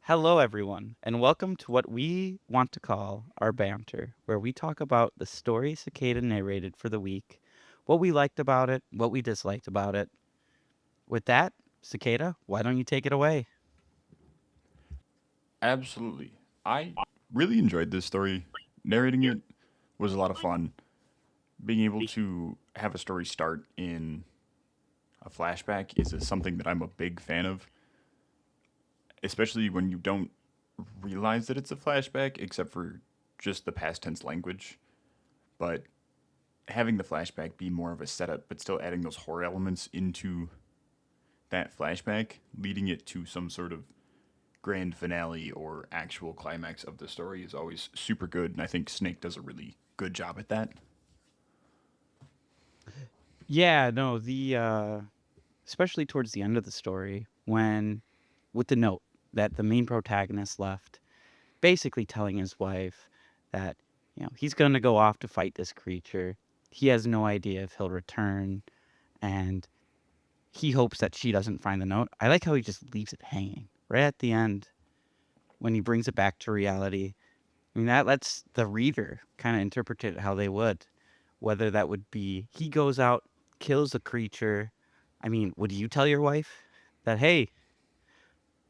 Hello, everyone, and welcome to what we want to call our banter, where we talk about the story Cicada narrated for the week, what we liked about it, what we disliked about it. With that, Cicada, why don't you take it away? Absolutely. I really enjoyed this story. Narrating it was a lot of fun. Being able to have a story start in a flashback is something that I'm a big fan of, especially when you don't realize that it's a flashback, except for just the past tense language. But having the flashback be more of a setup, but still adding those horror elements into that flashback, leading it to some sort of grand finale or actual climax of the story is always super good, and I think Snake does a really good job at that. Yeah, no, especially towards the end of the story, when with the note that the main protagonist left, basically telling his wife that, he's going to go off to fight this creature. He has no idea if he'll return, and he hopes that she doesn't find the note. I like how he just leaves it hanging right at the end when he brings it back to reality. I mean, that lets the reader kind of interpret it how they would, whether that would be he goes out, kills the creature. I mean, would you tell your wife that, hey,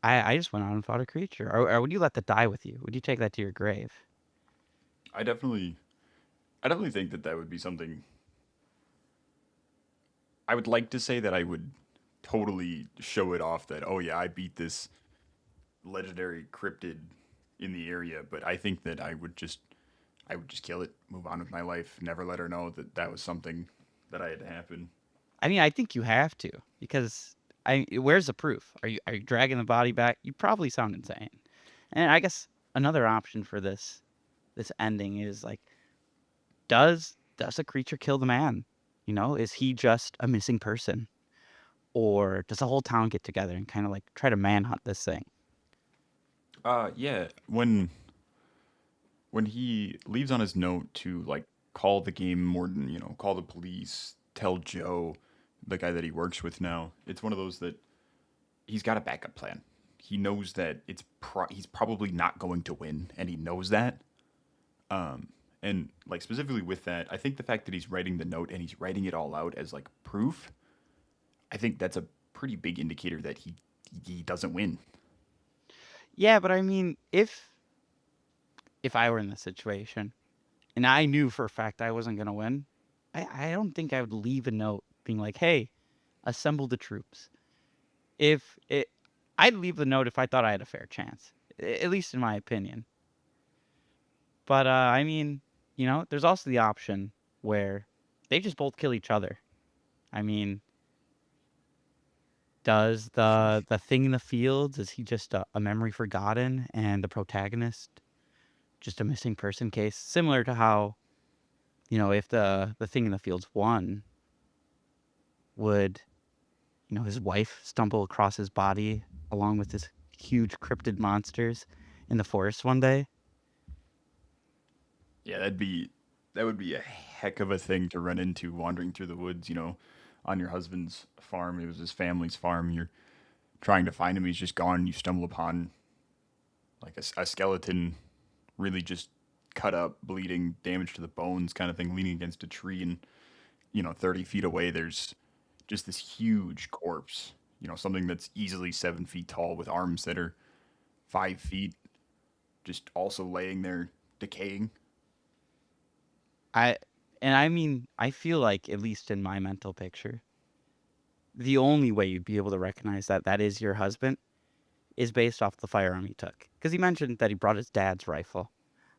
I just went out and fought a creature? Or would you let that die with you? Would you take that to your grave? I definitely, I definitely think that that would be something. I would like to say that I would totally show it off that oh yeah I beat this legendary cryptid in the area, but I think that I would just kill it, move on with my life, never let her know that that was something that I had to happen. I mean, I think you have to because where's the proof? Are you dragging the body back? You probably sound insane. And I guess another option for this ending is like, does a creature kill the man? Is he just a missing person? Or does the whole town get together and kind of like try to manhunt this thing? Yeah, when he leaves on his note to like call the game warden, call the police, tell Joe, the guy that he works with now, it's one of those that he's got a backup plan. He knows that he's probably not going to win, and he knows that. And like specifically with that, I think the fact that he's writing the note and he's writing it all out as like proof, I think that's a pretty big indicator that he doesn't win. Yeah, but I mean, if I were in this situation and I knew for a fact I wasn't gonna win, I don't think I would leave a note being like, "Hey, assemble the troops." If it, I'd leave the note if I thought I had a fair chance, at least in my opinion. But I mean, there's also the option where they just both kill each other. I mean, does the thing in the fields, is he just a memory forgotten and the protagonist just a missing person case? Similar to how, if the thing in the fields won, would, his wife stumble across his body along with this huge cryptid monsters in the forest one day? Yeah, that would be a heck of a thing to run into wandering through the woods, on your husband's farm. It was his family's farm. You're trying to find him. He's just gone. You stumble upon like a skeleton, really just cut up, bleeding, damage to the bones, kind of thing, leaning against a tree, and 30 feet away, there's just this huge corpse. Something that's easily 7 feet tall with arms that are 5 feet, just also laying there decaying. I and I mean, I feel like, at least in my mental picture, the only way you'd be able to recognize that that is your husband is based off the firearm he took. Because he mentioned that he brought his dad's rifle.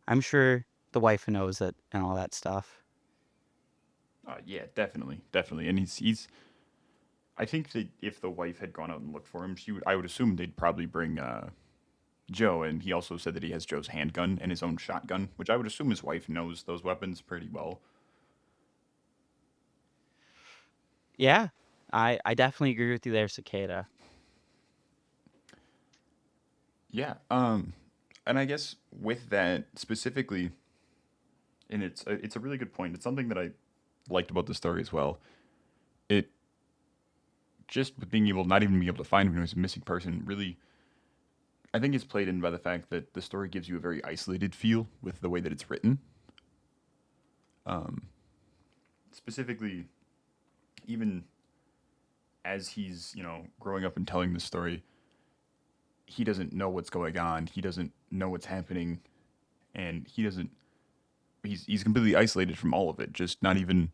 I'm sure the wife knows it and all that stuff. Yeah, definitely, definitely, and he's. I think that if the wife had gone out and looked for him, I would assume they'd probably bring Joe, and he also said that he has Joe's handgun and his own shotgun, which I would assume his wife knows those weapons pretty well. Yeah, I definitely agree with you there, Cicada. Yeah. And I guess with that specifically, and it's a really good point. It's something that I liked about the story as well. It just with being able not even be able to find him when he was a missing person really I think it's played in by the fact that the story gives you a very isolated feel with the way that it's written. Um, Specifically, even as he's growing up and telling the story, he doesn't know what's going on. He doesn't know what's happening, and he doesn't. He's completely isolated from all of it. Just not even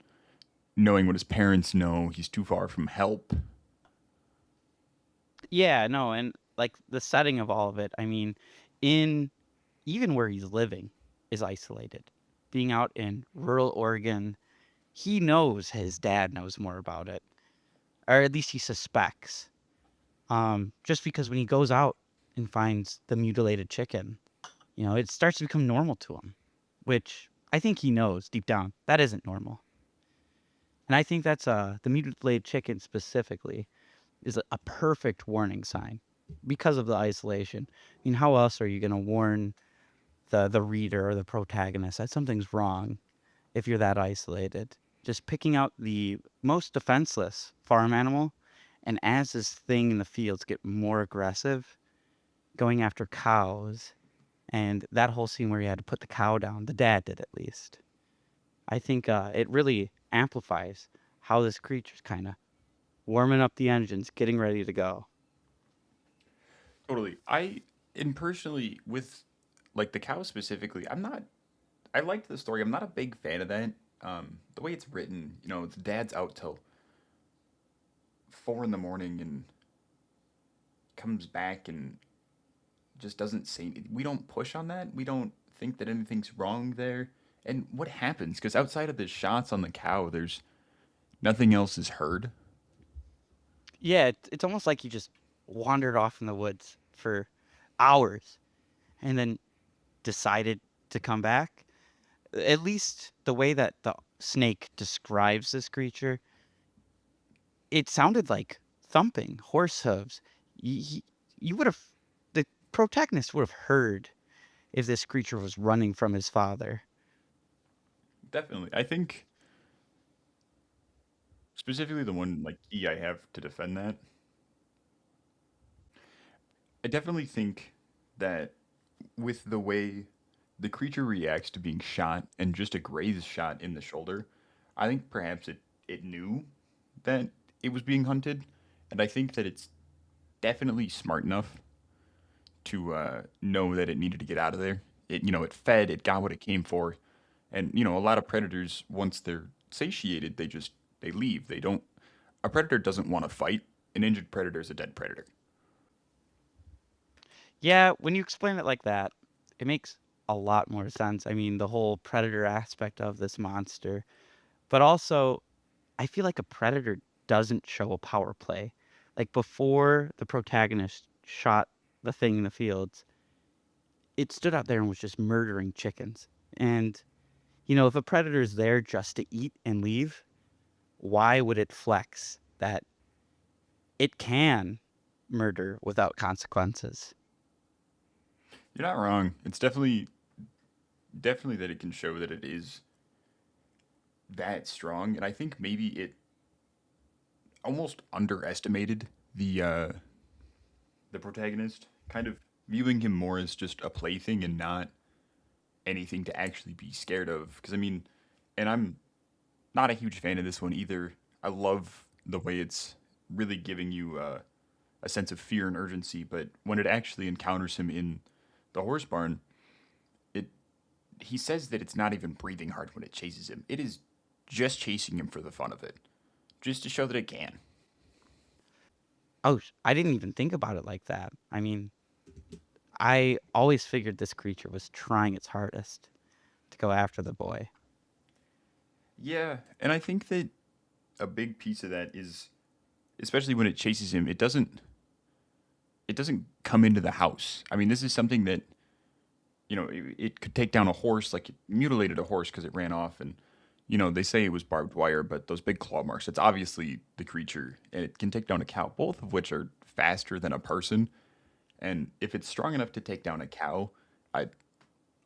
knowing what his parents know. He's too far from help. Yeah, no, and like the setting of all of it, I mean, in even where he's living is isolated. Being out in rural Oregon, he knows his dad knows more about it, or at least he suspects. Just because when he goes out and finds the mutilated chicken, it starts to become normal to him, which I think he knows deep down that isn't normal. And I think that's the mutilated chicken specifically is a perfect warning sign because of the isolation. I mean, how else are you going to warn the reader or the protagonist that something's wrong if you're that isolated? Just picking out the most defenseless farm animal, and as this thing in the fields get more aggressive, going after cows, and that whole scene where he had to put the cow down, the dad did at least. I think it really amplifies how this creature's kind of warming up the engines, getting ready to go. Totally. And personally, with like the cow specifically, I'm not. I liked the story. I'm not a big fan of that. The way it's written, the dad's out till 4 in the morning and comes back and just doesn't say. We don't push on that. We don't think that anything's wrong there. And what happens? Because outside of the shots on the cow, there's nothing else is heard. Yeah, it's almost like you just wandered off in the woods for hours and then decided to come back. At least the way that the snake describes this creature, it sounded like thumping, horse hooves. You, you would have, the protagonist would have heard if this creature was running from his father. Definitely. I think specifically the one like key I have to defend that. I definitely think that with the way the creature reacts to being shot and just a grazed shot in the shoulder, I think perhaps it knew that it was being hunted, and I think that it's definitely smart enough to know that it needed to get out of there. It fed, it got what it came for, and a lot of predators once they're satiated, they leave. They don't. A predator doesn't want to fight. An injured predator is a dead predator. Yeah, when you explain it like that, it makes a lot more sense. I mean, the whole predator aspect of this monster, but also I feel like a predator doesn't show a power play. Like before the protagonist shot the thing in the fields, it stood out there and was just murdering chickens. And, if a predator's there just to eat and leave, why would it flex that it can murder without consequences? You're not wrong. It's definitely that it can show that it is that strong, and I think maybe it almost underestimated the protagonist, kind of viewing him more as just a plaything and not anything to actually be scared of. Because I mean, and I'm not a huge fan of this one either. I love the way it's really giving you a sense of fear and urgency, but when it actually encounters him in the horse barn, it he says that it's not even breathing hard when it chases him. It is just chasing him for the fun of it, just to show that it can. Oh, I didn't even think about it like that. I mean, I always figured this creature was trying its hardest to go after the boy. Yeah, and I think that a big piece of that is, especially when it chases him, it doesn't come into the house. I mean, this is something that it could take down a horse, like it mutilated a horse because it ran off, and they say it was barbed wire, but those big claw marks, it's obviously the creature, and it can take down a cow, both of which are faster than a person. And if it's strong enough to take down a cow, I,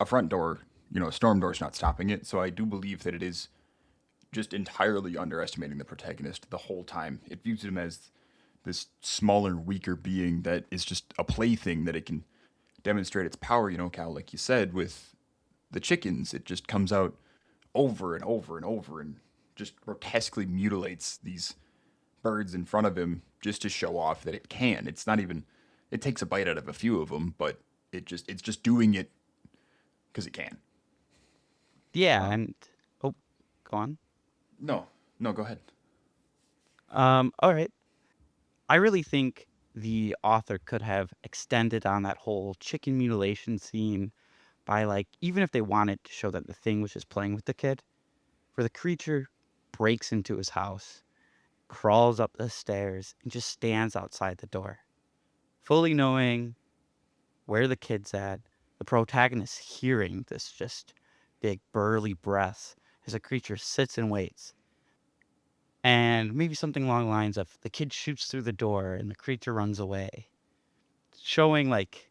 a front door, a storm door's not stopping it. So I do believe that it is just entirely underestimating the protagonist the whole time. It views him as this smaller, weaker being that is just a plaything that it can demonstrate its power, Cal, like you said, with the chickens. It just comes out over and over and over and just grotesquely mutilates these birds in front of him just to show off that it can. It's not even, it takes a bite out of a few of them, but it's just doing it because it can. Yeah, Um, and oh, go on. no, no, go ahead. All right. I really think the author could have extended on that whole chicken mutilation scene by, like, even if they wanted to show that the thing was just playing with the kid, where the creature breaks into his house, crawls up the stairs, and just stands outside the door, fully knowing where the kid's at, the protagonist hearing this just big burly breath as the creature sits and waits. And maybe something along the lines of the kid shoots through the door and the creature runs away, showing like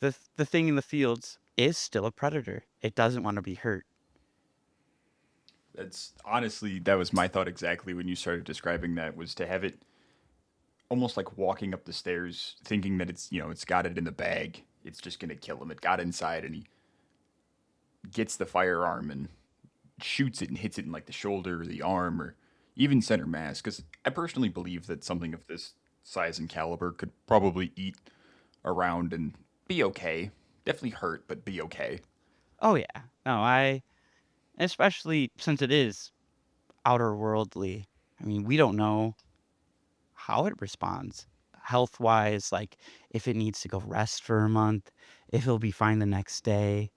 the thing in the fields is still a predator. It doesn't want to be hurt. That's honestly, that was my thought exactly when you started describing that, was to have it almost like walking up the stairs thinking that it's got it in the bag. It's just going to kill him. It got inside and he gets the firearm and shoots it and hits it in like the shoulder or the arm or even center mass. Because I personally believe that something of this size and caliber could probably eat around and be okay. Definitely hurt, but be okay. Oh yeah. No, I especially since it is outer worldly. I mean, we don't know how it responds health wise, like if it needs to go rest for a month, if it'll be fine the next day.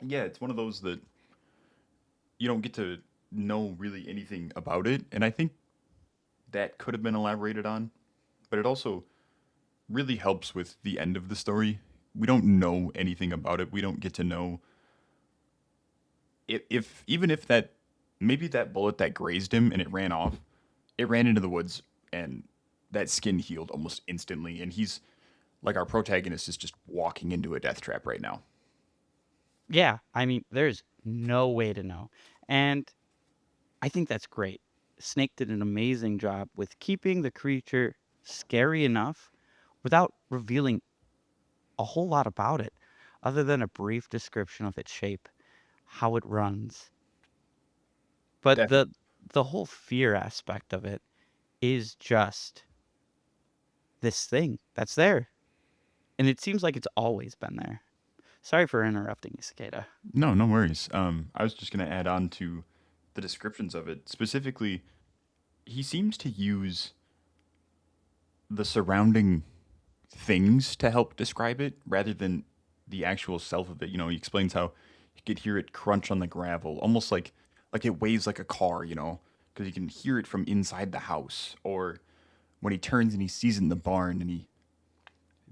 Yeah, it's one of those that you don't get to know really anything about it. And I think that could have been elaborated on, but it also really helps with the end of the story. We don't know anything about it. We don't get to know if even if that, maybe that bullet that grazed him and it ran off, it ran into the woods and that skin healed almost instantly. And he's like, our protagonist is just walking into a death trap right now. Yeah, I mean, there's no way to know. And I think that's great. Snake did an amazing job with keeping the creature scary enough without revealing a whole lot about it, other than a brief description of its shape, how it runs. But Definitely. the whole fear aspect of it is just this thing that's there. And it seems like it's always been there. Sorry for interrupting you, Cicada. No, no worries. I was just going to add on to the descriptions of it. Specifically, he seems to use the surrounding things to help describe it rather than the actual self of it. He explains how you could hear it crunch on the gravel, almost like it weighs like a car, because you can hear it from inside the house. Or when he turns and he sees it in the barn, and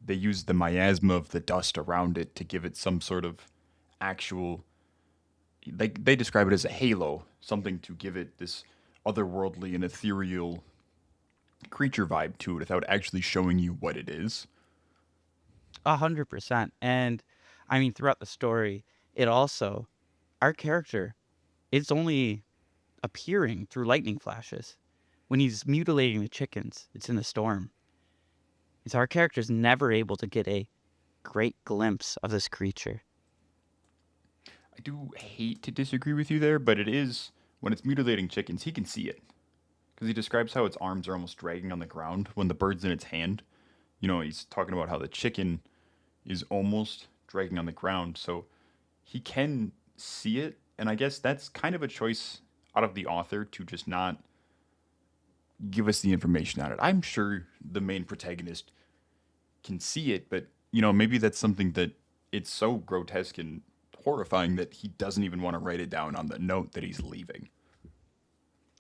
they use the miasma of the dust around it to give it some sort of actual, like they describe it as a halo, something to give it this otherworldly and ethereal creature vibe to it without actually showing you what it is. 100%. And I mean, throughout the story, it also, our character, it's only appearing through lightning flashes. When he's mutilating the chickens, it's in a storm. And so our character's never able to get a great glimpse of this creature. I do hate to disagree with you there, but it is, when it's mutilating chickens, he can see it. Because he describes how its arms are almost dragging on the ground when the bird's in its hand. He's talking about how the chicken is almost dragging on the ground. So he can see it. And I guess that's kind of a choice out of the author to just not give us the information on it. I'm sure the main protagonist can see it, but maybe that's something that it's so grotesque and horrifying that he doesn't even want to write it down on the note that he's leaving.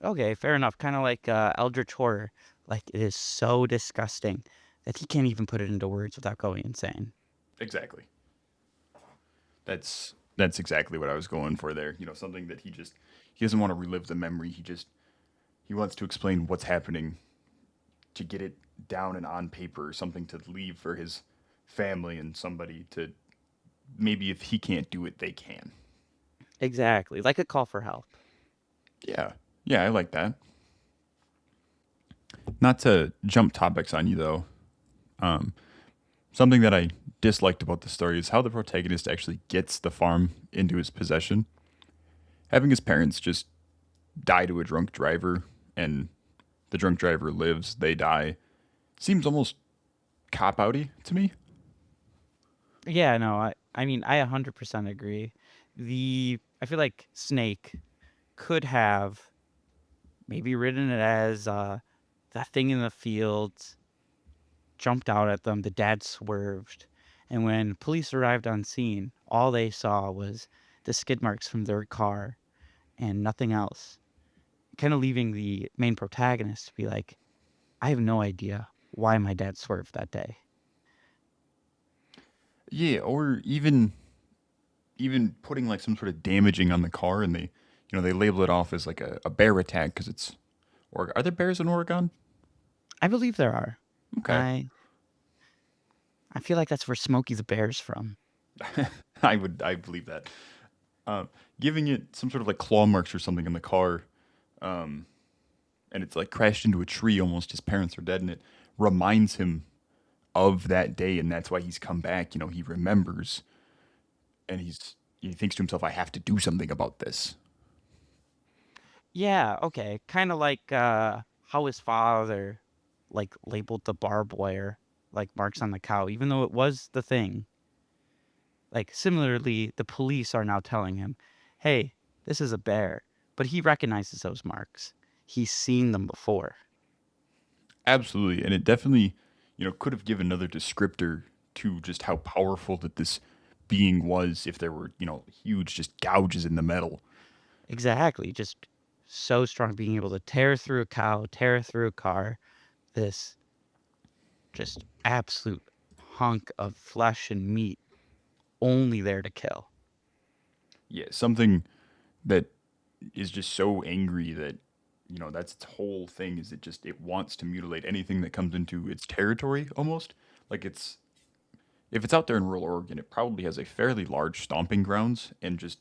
Okay, fair enough. Kind of like Eldritch Horror. Like, it is so disgusting that he can't even put it into words without going insane. Exactly. That's exactly what I was going for there. Something that he doesn't want to relive the memory. He wants to explain what's happening to get it down and on paper, something to leave for his family and somebody to, maybe if he can't do it, they can. Exactly. Like a call for help. Yeah. Yeah, I like that. Not to jump topics on you though, Um, Something that I disliked about the story is how the protagonist actually gets the farm into his possession. Having his parents just die to a drunk driver and the drunk driver lives, they die, seems almost cop outy to me. Yeah, no, I mean, I 100% agree. I feel like Snake could have maybe written it as that thing in the fields jumped out at them. The dad swerved, and when police arrived on scene, all they saw was the skid marks from their car and nothing else. Kind of leaving the main protagonist to be like, I have no idea why my dad swerved that day. Yeah, or even putting like some sort of damaging on the car and they label it off as like a bear attack because it's or are there bears in Oregon? I believe there are. Okay. I I feel like that's where Smokey the Bear's from. I believe that. Um, Giving it some sort of like claw marks or something in the car, um, and it's like crashed into a tree almost. His parents are dead, and it reminds him of that day, and that's why he's come back. He remembers, and he thinks to himself, "I have to do something about this." Yeah, okay. Kind of like how his father like labeled the barbed wire like marks on the cow, even though it was the thing. Like similarly, the police are now telling him, "Hey, this is a bear," but he recognizes those marks. He's seen them before. Absolutely, and it definitely, could have given another descriptor to just how powerful that this being was if there were, huge just gouges in the metal. Exactly, just so strong, being able to tear through a cow, tear through a car. This just absolute hunk of flesh and meat, only there to kill. Yeah, something that is just so angry that that's its whole thing is it wants to mutilate anything that comes into its territory almost like it's if it's out there in rural Oregon it probably has a fairly large stomping grounds and just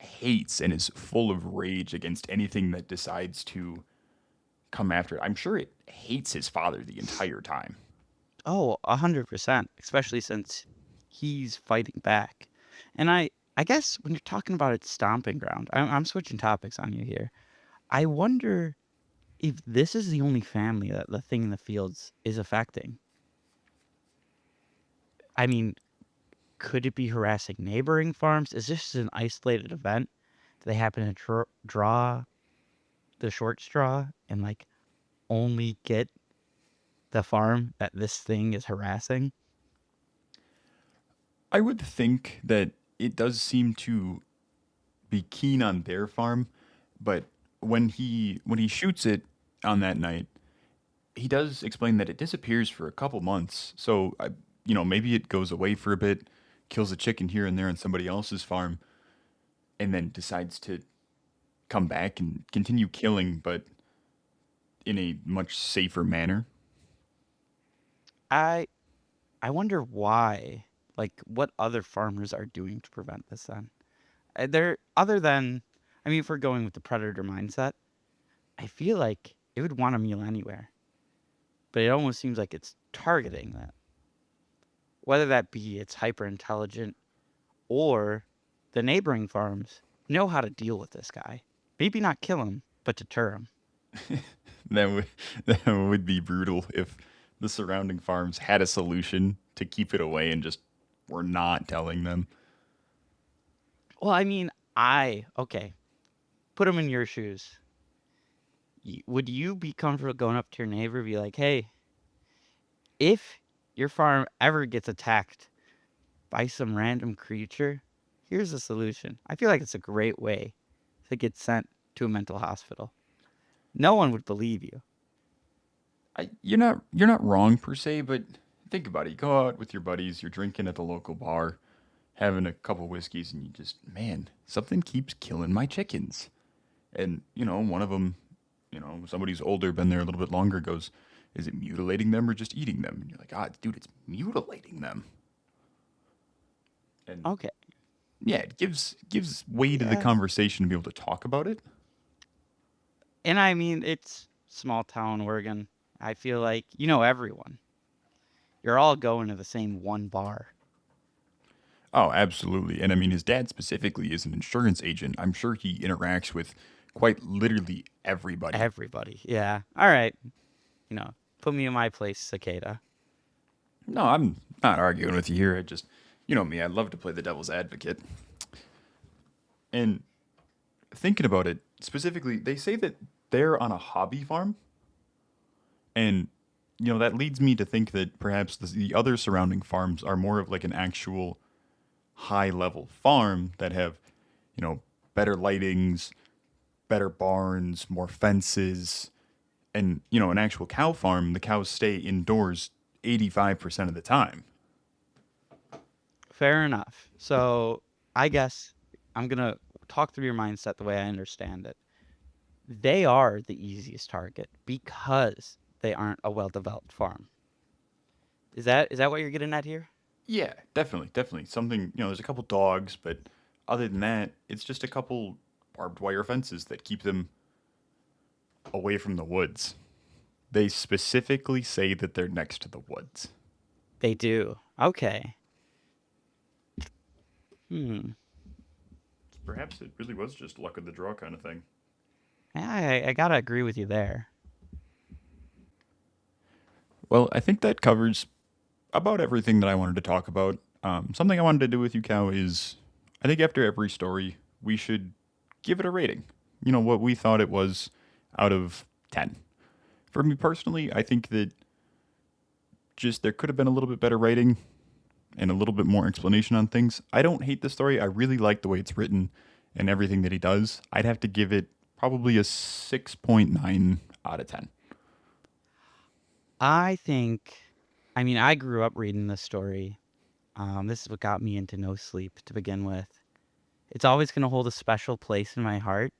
hates and is full of rage against anything that decides to come after it. I'm sure it hates his father the entire time. Oh, 100%, especially since he's fighting back. And I guess when you're talking about its stomping ground, I'm switching topics on you here. I wonder if this is the only family that the thing in the fields is affecting. I mean, could it be harassing neighboring farms? Is this an isolated event? Do they happen to draw the short straw and like only get the farm that this thing is harassing? I would think that it does seem to be keen on their farm, but when he shoots it on that night, he does explain that it disappears for a couple months. So maybe it goes away for a bit, kills a chicken here and there on somebody else's farm, and then decides to come back and continue killing, but in a much safer manner. I I wonder why. Like, what other farmers are doing to prevent this then? There, other than, I mean, if we're going with the predator mindset, I feel like it would want a meal anywhere, but it almost seems like it's targeting that. Whether that be it's hyper intelligent or the neighboring farms know how to deal with this guy. Maybe not kill him, but deter him. That would that would be brutal if the surrounding farms had a solution to keep it away and just were not telling them. Well, I mean, okay, put him in your shoes. Would you be comfortable going up to your neighbor and be like, hey, if your farm ever gets attacked by some random creature, here's a solution. I feel like it's a great way to get sent to a mental hospital. No one would believe you. You're not wrong per se, but think about it. You go out with your buddies, you're drinking at the local bar, having a couple whiskeys, and you just man, something keeps killing my chickens. And one of them, somebody who's older, been there a little bit longer, goes, "Is it mutilating them or just eating them?" And you're like, "Ah, dude, it's mutilating them." And Okay. yeah, it gives way to the Yeah. conversation to be able to talk about it. And I mean, it's small town Oregon. I feel like you know everyone. you're all going to the same one bar. Oh, absolutely. And I mean, his dad specifically is an insurance agent. I'm sure he interacts with quite literally everybody. Everybody. Yeah. All right. You know, put me in my place, Cicada. No, I'm not arguing with you here. I just, you know me, I love to play the devil's advocate. And thinking about it, specifically, they say that they're on a hobby farm. And, you know, that leads me to think that perhaps the other surrounding farms are more of like an actual high level farm that have, you know, better lightings, better barns, more fences, and, you know, an actual cow farm, the cows stay indoors 85% of the time. Fair enough. So I guess I'm going to talk through your mindset the way I understand it. They are the easiest target because they aren't a well-developed farm. Is that what you're getting at here? Yeah, definitely, definitely. Something, you know, there's a couple dogs, but other than that, it's just a couple barbed wire fences that keep them away from the woods. They specifically say that they're next to the woods. They do. Okay. Hmm. Perhaps it really was just luck of the draw kind of thing. Yeah, I gotta agree with you there. Well, I think that covers about everything that I wanted to talk about. Something I wanted to do with you, Cow, is I think after every story, we should give it a rating. You know, what we thought it was out of 10. For me personally, I think that just there could have been a little bit better writing and a little bit more explanation on things. I don't hate the story. I really like the way it's written and everything that he does. I'd have to give it probably a 6.9 out of 10. I think, I mean, I grew up reading this story. This is what got me into No Sleep to begin with. It's always going to hold a special place in my heart.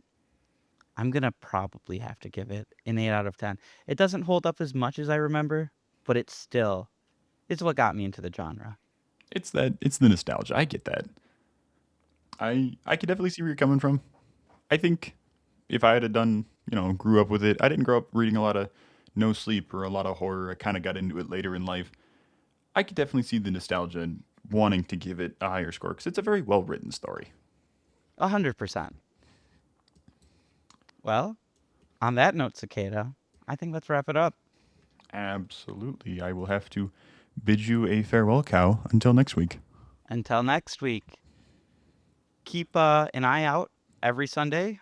I'm going to probably have to give it an 8 out of 10. It doesn't hold up as much as I remember, but it's what got me into the genre. It's the nostalgia. I get that. I could definitely see where you're coming from. I think if I had done, you know, grew up with it, I didn't grow up reading a lot of No Sleep or a lot of horror. I kind of got into it later in life. I could definitely see the nostalgia and wanting to give it a higher score because it's a very well written story. 100%. Well, on that note, Cicada, I think let's wrap it up. Absolutely. I will have to bid you a farewell, Cow, until next week. Until next week, keep an eye out every Sunday.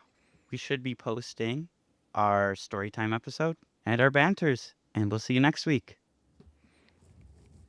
We should be posting our storytime episode and our banters, and we'll see you next week.